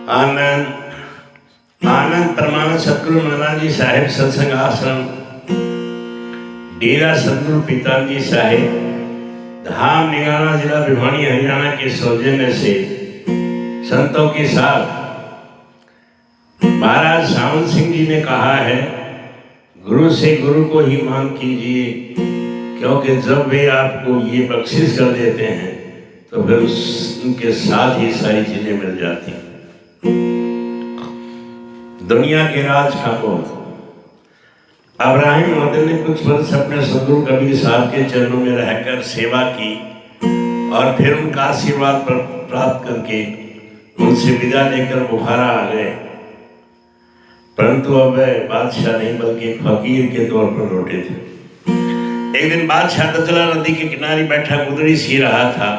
आनंद आनंद परमानंद सतगुरु महाराज जी साहिब सत्संग आश्रम डेरा सतगुरु पिताजी साहिब धाम निगाना जिला भिवानी हरियाणा के सौजन्य से संतों के साथ महाराज सावन सिंह जी ने कहा है, गुरु से गुरु को ही मांग कीजिए, क्योंकि जब वे आपको ये बख्शिश कर देते हैं तो फिर उनके साथ ही सारी चीजें मिल जाती हैं। दुनिया के राज का बोध अब्राहिम मदन ने कुछ वर्ष अपने सदगुरु कबीर साहब के चरणों में रहकर सेवा की और फिर उनका आशीर्वाद प्राप्त करके उनसे विदा लेकर बुखारा आ गए, परंतु अब वह बादशाह नहीं बल्कि फकीर के तौर पर लौटे थे। एक दिन बादशाह दजला नदी के किनारे बैठा गुदड़ी सी रहा था।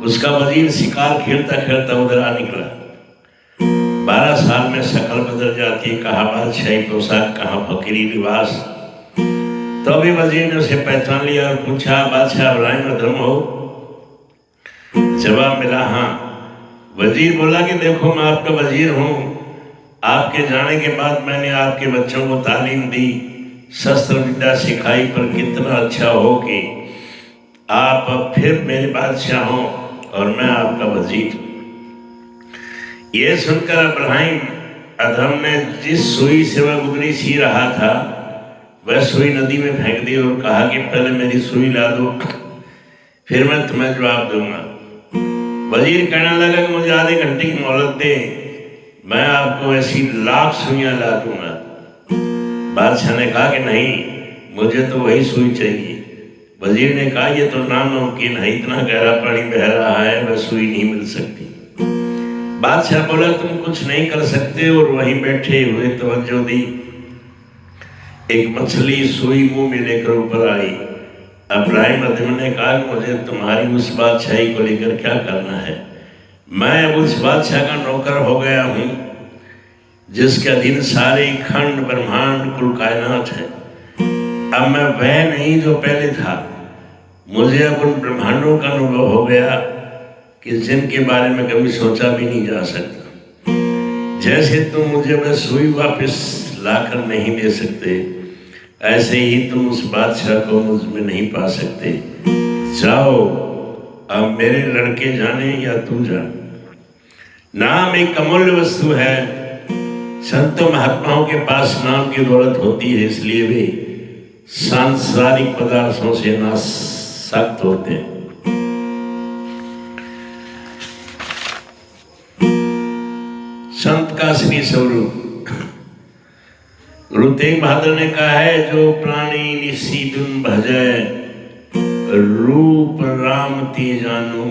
उसका वजीर शिकार खेलता खेलता उधर आ निकला। 12 साल में शक्ल बदल जाती, कहाँ बादशाही पोशाक, कहाँ फकीरी लिबास। तो अभी वजीर ने उसे पहचान लिया और पूछा, बादशाह इब्राहिम अदम हो? जवाब मिला, हाँ। वजीर बोला कि देखो, मैं आपका वजीर हूँ। आपके जाने के बाद मैंने आपके बच्चों को तालीम दी, शस्त्र विद्या सिखाई, पर कितना अच्छा हो कि आप अब फिर मेरे बादशाह हो और मैं आपका वजीर। ये सुनकर इब्राहिम अदम ने जिस सुई से वह गुदड़ी सी रहा था वह सुई नदी में फेंक दी और कहा कि पहले मेरी सुई ला दो, फिर मैं तुम्हें जवाब दूंगा। वजीर कहने लगा कि मुझे आधे घंटे की मोहलत दे, मैं आपको ऐसी लाख सुइयां ला दूंगा। बादशाह ने कहा कि नहीं, मुझे तो वही सुई चाहिए। वजीर ने कहा, ये तो नामुमकिन है, इतना गहरा पानी बह रहा है, वह सुई नहीं मिल सकती। बादशाह बोला, तुम कुछ नहीं कर सकते, और वहीं बैठे हुए तवज्जो दी। एक मछली सुई मुंह में लेकर ऊपर आई। इब्राहिम अदम ने कहा, मुझे तुम्हारी उस बादशाही को लेकर क्या करना है? मैं अब उस बादशाह का नौकर हो गया हूँ जिसके अधीन सारे खंड ब्रह्मांड कुल कायनात है। अब मैं वह नहीं जो पहले था। मुझे अब उन ब्रह्मांडों का अनुभव हो गया कि जिनके बारे में कभी सोचा भी नहीं जा सकता। जैसे तुम मुझे वह सुई वापस लाकर नहीं दे सकते, ऐसे ही तुम उस बादशाह को मुझ में नहीं पा सकते। जाओ, अब मेरे लड़के जाने या तू जाने। नाम एक अमूल्य वस्तु है। संतों महात्माओं के पास नाम की दौलत होती है, इसलिए वे सांसारिक पदार्थों से नासक्त होते हैं। संत का श्री स्वरूप गुरु तेग बहादुर ने कहा है, जो प्राणी निसी दुन भजै, रूप राम ते जानू,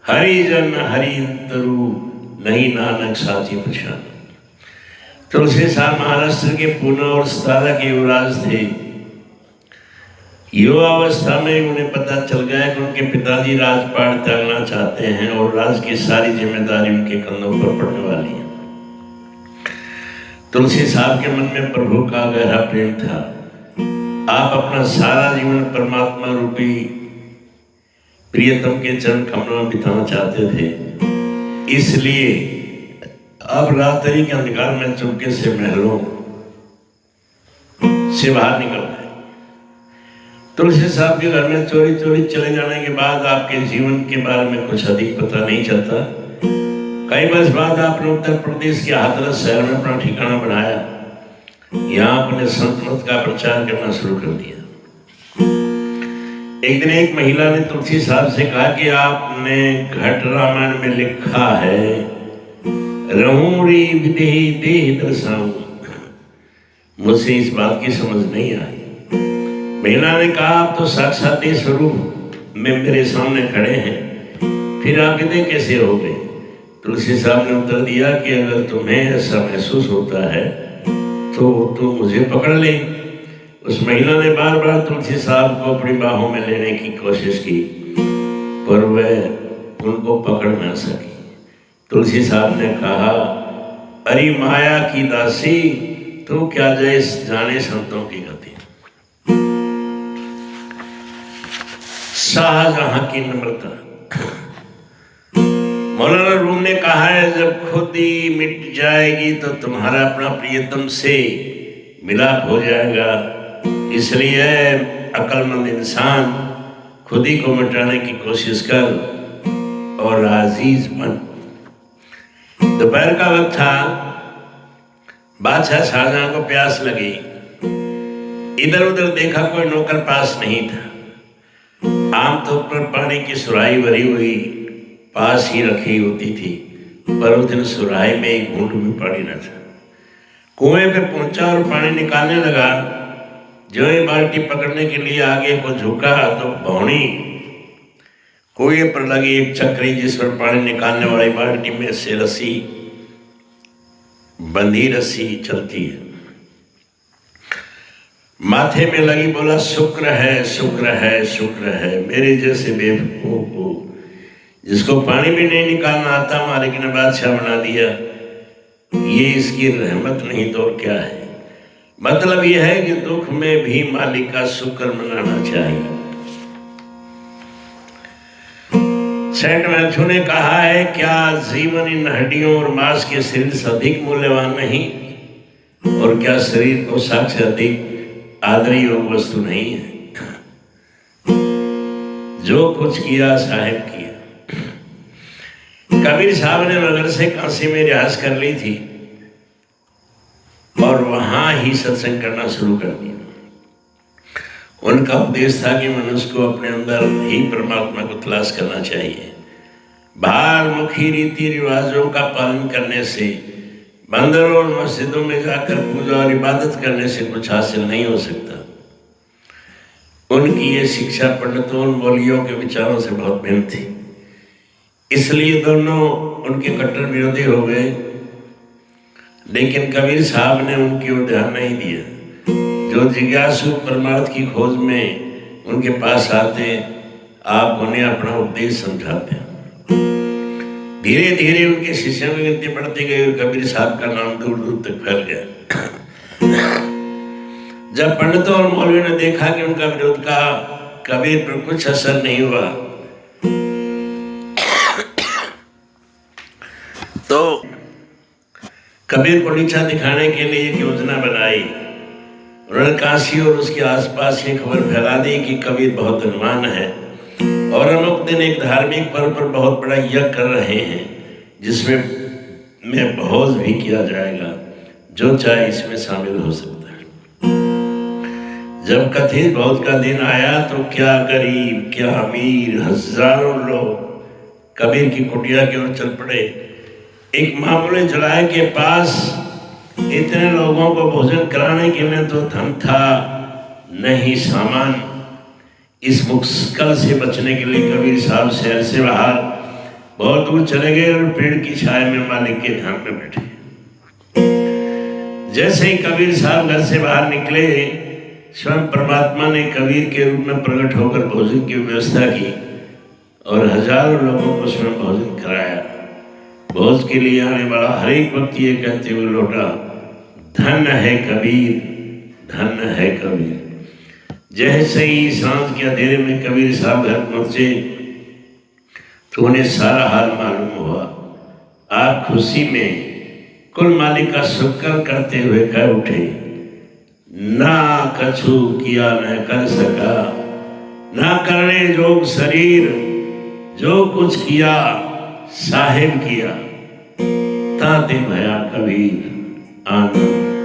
हरिजन हरि तरु, नहीं नानक साची पहचान। तुलसी साहब महाराष्ट्र के पूना और सतारा के युवराज थे। युवावस्था में उन्हें पता चल गया कि उनके पिताजी राजपाट त्यागना चाहते हैं और राज की सारी जिम्मेदारी उनके कंधों पर पड़ने वाली है। तुलसी साहब के मन में प्रभु का गहरा प्रेम था। आप अपना सारा जीवन परमात्मा रूपी प्रियतम के चरण कमलों में बिताना चाहते थे। इसलिए अब रात्रि के अंधकार में चुपके से महलों से बाहर निकल गए। तुलसी साहब के घर में चोरी चोरी चले जाने के बाद आपके जीवन के बारे में कुछ अधिक पता नहीं चलता। कई वर्ष बाद आपने उत्तर प्रदेश के हाथरस शहर में अपना ठिकाना बनाया। यहाँ अपने संत मत का प्रचार करना शुरू कर दिया। एक दिन एक महिला ने तुलसी साहब से कहा कि आपने घट रामायण में लिखा है, रहूं रे विदेही देह दर्शाऊं। मुझसे इस बात की समझ नहीं आई। महिला ने कहा, आप तो साक्षात स्वरूप में मेरे सामने खड़े हैं, फिर आप विदेह कैसे हो गए? तुलसी साहब ने उत्तर दिया कि अगर तुम्हें ऐसा महसूस होता है तो तुम मुझे पकड़ ले। उस महिला ने बार बार तुलसी साहब को अपनी बाहों में लेने की कोशिश की, पर वह उनको पकड़ न सकी। तुलसी साहब ने कहा, अरे माया की दासी, तू क्या जाने संतों की गति। शाहजहां की नम्रता। मौलाना रूम ने कहा है, जब खुद ही मिट जाएगी तो तुम्हारा अपना प्रियतम से मिलाप हो जाएगा। इसलिए अक्लमंद इंसान खुद ही को मिटाने की कोशिश कर और अजीज बन। दोपहर का वक्त था। बादशाह शाहजहां को प्यास लगी। इधर उधर देखा, कोई नौकर पास नहीं था। आमतौर पर पानी की सुराही भरी हुई पास ही रखी होती थी, पर उस दिन सुराही में एक घूंट भी पानी न था। कुएं पे पहुंचा और पानी निकालने लगा। जो ही बाल्टी पकड़ने के लिए आगे को झुका तो भौणी कुएं पर लगी एक चक्री, जिस पर पानी निकालने वाली बाल्टी में से रस्सी बंधी रस्सी चलती है, माथे में लगी। बोला, शुक्र है, शुक्र है, शुक्र है, मेरे जैसे बेवकूफ को जिसको पानी भी नहीं निकालना आता मालिक ने बादशाह बना दिया। ये इसकी रहमत नहीं तो और क्या है। मतलब यह है कि दुख में भी मालिक का शुक्र मनाना चाहिए। सेंट मैथ्यू ने कहा है, क्या जीवन इन हड्डियों और मांस के शरीर से अधिक मूल्यवान नहीं, और क्या शरीर पोशाक से अधिक आदरणीय योग वस्तु नहीं है। जो कुछ किया साहिब किया। कबीर साहब ने मगर से काशी में रियाज कर ली थी और वहां ही सत्संग करना शुरू कर दिया। उनका उपदेश था कि मनुष्य को अपने अंदर ही परमात्मा को तलाश करना चाहिए। बाहर मुखी रीति रिवाजों का पालन करने से, मंदिरों और मस्जिदों में जाकर पूजा और इबादत करने से कुछ हासिल नहीं हो सकता। उनकी ये शिक्षा पंडितों और मौलवियों के विचारों से बहुत भिन्न थी। इसलिए दोनों उनके कट्टर विरोधी हो गए। लेकिन कबीर साहब ने उनकी ओर ध्यान नहीं दिया। जो जिज्ञासु परमार्थ की खोज में उनके पास आते, आप उन्हें अपना उपदेश समझाते। धीरे धीरे उनके शिष्यों की गिनती बढ़ती गई और कबीर साहब का नाम दूर दूर तक फैल गया। जब पंडितों और मौलवियों ने देखा कि उनका विरोध का कबीर पर कुछ असर नहीं हुआ, तो कबीर को नीचा दिखाने के लिए एक योजना बनाई। उन्होंने काशी और उसके आसपास ये खबर फैला दी कि कबीर बहुत धनवान है और अमुक दिन एक धार्मिक पर्व पर बहुत बड़ा यज्ञ कर रहे हैं, जिसमें भोज भी किया जाएगा। जो चाहे इसमें शामिल हो सकता है। जब कथित भोज का दिन आया तो क्या गरीब, क्या अमीर, हजारों लोग कबीर की कुटिया की ओर चल पड़े। एक मामूली चौराहे के पास इतने लोगों को भोजन कराने के लिए तो धन था नहीं सामान। इस मुश्किल से बचने के लिए कबीर साहब शहर से बाहर बहुत दूर चले गए और पेड़ की छाया में मालिक के ध्यान में बैठे। जैसे ही कबीर साहब घर से बाहर निकले, स्वयं परमात्मा ने कबीर के रूप में प्रकट होकर भोजन की व्यवस्था की और हजारों लोगों को स्वयं भोजन कराया। भोज के लिए आने वाला हर एक व्यक्ति ये कहते हुए लौटा, धन्य है कबीर, धन्य है कबीर। जैसे ही सांझ के अंधेरे में कबीर साहब घर पहुंचे तो उन्हें सारा हाल मालूम हुआ। आप खुशी में कुल मालिक का शुक्र करते हुए कह उठे, ना कछु किया न कर सका, ना करने जोग शरीर, जो कुछ किया साहिब किया, ताते भया कबीर आनंद।